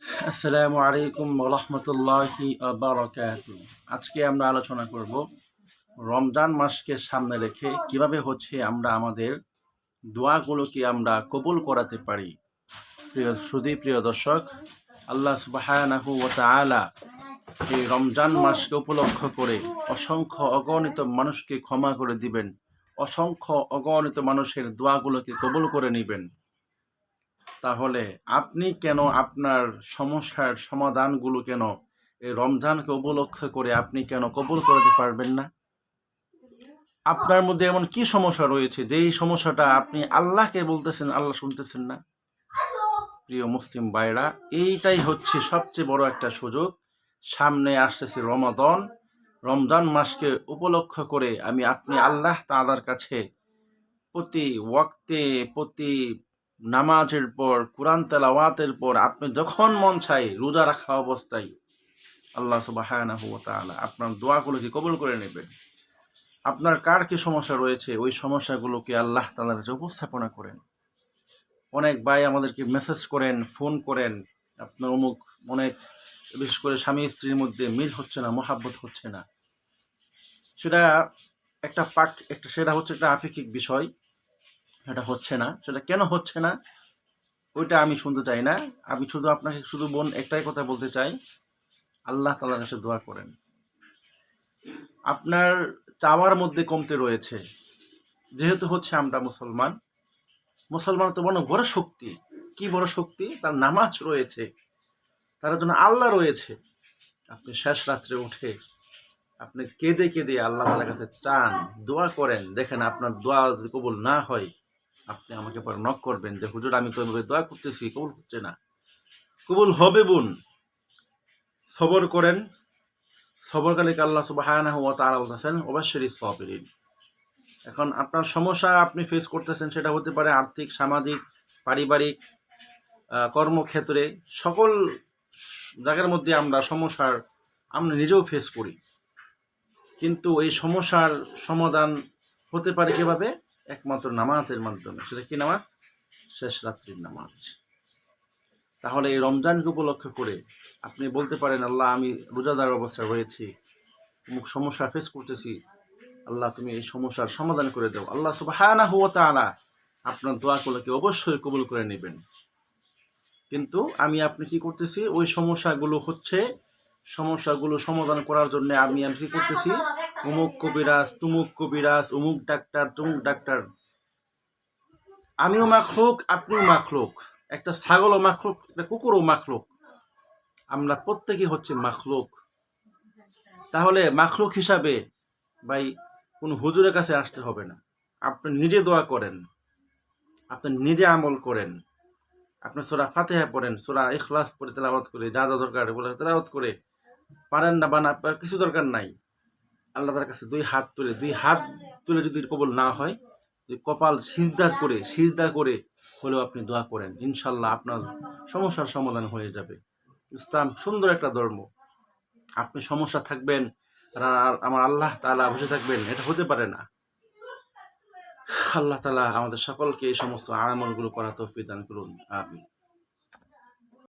আসসালামু আলাইকুম ওয়া রাহমাতুল্লাহি ওয়া বারাকাতুহু। আজকে আমরা আলোচনা করব রমজান মাসকে সামনে রেখে কিভাবে আমরা আমাদের দোয়াগুলোকে আমরা কবুল করাতে পারি। প্রিয় দর্শক, আল্লাহ সুবহানাহু ওয়া তাআলা এই রমজান মাসকে উপলক্ষ করে অসংখ্য অগণিত মানুষকে ক্ষমা করে দিবেন, অসংখ্য অগণিত মানুষের দোয়াগুলোকে কবুল করে নেবেন। তাহলে আপনি কেন আপনার সমস্যার সমাধানগুলো কেন এই রমজানকে উপলক্ষ করে আপনি কেন কবুল করতে পারবেন না? আপনার মধ্যে এমন কি সমস্যা রয়েছে যেই সমস্যাটা আপনি আল্লাহকে বলতেছেন, আল্লাহ শুনতেছেন না? প্রিয় মুসলিম ভাইরা, এইটাই হচ্ছে সবচেয়ে বড় একটা সুযোগ। সামনে আসতেছে রমজান মাসকে উপলক্ষ করে আপনি আল্লাহ তাআলার কাছে প্রতি ওয়াক্তে, প্রতি নামাজের পর, কুরআন তেলাওয়াতের পর আপনি যখন মন চায় রোজা রাখা অবস্থায় আল্লাহ সুবহানাহু ওয়া তাআলা আপনার দোয়াগুলোকে কবুল করে নেবেন। আপনার কার কি সমস্যা রয়েছে ওই সমস্যাগুলোকে আল্লাহ তাআলার কাছে উপস্থাপনা করেন। অনেক ভাই আমাদেরকে মেসেজ করেন, ফোন করেন, আপনার অনেক বিশেষ করে স্বামী স্ত্রীর মধ্যে মিল হচ্ছে না, মহাব্বত হচ্ছে না। সেটা সেটা হচ্ছে একটা আপেক্ষিক বিষয়। সেটা হচ্ছে না, সেটা কেন হচ্ছে না ওইটা আমি শুনতে চাই না। আমি আপনাকে একটাই কথা বলতে চাই, আল্লাহ তাআলার কাছে দোয়া করেন। আপনার চাওয়ার মধ্যে কমতে রয়েছে, যেহেতু আমরা মুসলমান তো বড় শক্তি। কি বড় শক্তি? তার নামাজ রয়েছে, তার জন্য আল্লাহ রয়েছে। আপনি শেষ রাত্রে উঠে আপনি কেঁদে কেঁদে আল্লাহ তাআলার কাছে চান, দোয়া করেন। দেখেন আপনার দোয়া যদি কবুল না হয়, আপনি আমাকে পরে নক করবেন যে হুজুর আমি তো এভাবে দোয়া করতেছি, কবুল হচ্ছে না। কবুল হবে বোন, সবর করেন। সবরকারীকে আল্লাহ সুবহানাহু ওয়া তাআলা বলতেছেন ওয়াবাশশিরিস সাবিরিন। এখন আপনার সমস্যা আপনি ফেস করতেছেন, সেটা হতে পারে আর্থিক, সামাজিক, পারিবারিক, কর্মক্ষেত্রে, সকল জায়গার মধ্যে আমরা নিজেও ফেস করি। কিন্তু এই সমস্যার সমাধান হতে পারে কিভাবে? একমাত্র নামাজের মাধ্যমে। সেটা কি নামাজ? শেষ রাত্রির নামাজ। তাহলে এই রমজানকে উপলক্ষ করে আপনি বলতে পারেন, আল্লাহ আমি রোজাদার অবস্থায় রয়েছি, অমুক সমস্যা ফেস করতেছি, আল্লাহ তুমি এই সমস্যার সমাধান করে দাও। আল্লাহ সুবহানাহু ওয়া তাআলা আপনার দোয়াগুলোকে অবশ্যই কবুল করে নেবেন। কিন্তু আপনি কি করতেছি, ওই সমস্যাগুলো সমাধান করার জন্য আমি কি করতেছি, অমুক কবিরাজ, তুমুক কবিরাজ, অমুক ডাক্তার, তুমুক ডাক্তার। আমিও মাখলুক, আপনিও মাখলুক, একটা ছাগলও মাখলুক, একটা কুকুরও মাখলুক। আমরা প্রত্যেকেই মাখলুক। তাহলে মাখলুক হিসাবে ভাই কোন হুজুরের কাছে আসতে হবে না। আপনি নিজে দোয়া করেন, আপনি নিজে আমল করেন। আপনি সূরা ফাতিহা পড়েন, সূরা ইখলাস পড়ে তেলাওয়াত করে, যা যা দরকার বলে তেলাওয়াত করে। পারেন না বানা, কিছু দরকার নাই। আল্লাহ তাআলার কাছে দুই হাত তুলে যদি কবুল না হয়, কপাল সিজদা করে হলেও আপনি দোয়া করেন, ইনশাআল্লাহ আপনার সমস্যার সমাধান হয়ে যাবে। ইসলাম সুন্দর একটা ধর্ম। আপনি সমস্যা থাকবেন আর আমার আল্লাহ তাআলা বসে থাকবেন, এটা হতে পারে না। আল্লাহ তাআলা আমাদের সকলকে এই সমস্ত আমলগুলো করার তৌফিক দান করুন। আমিন।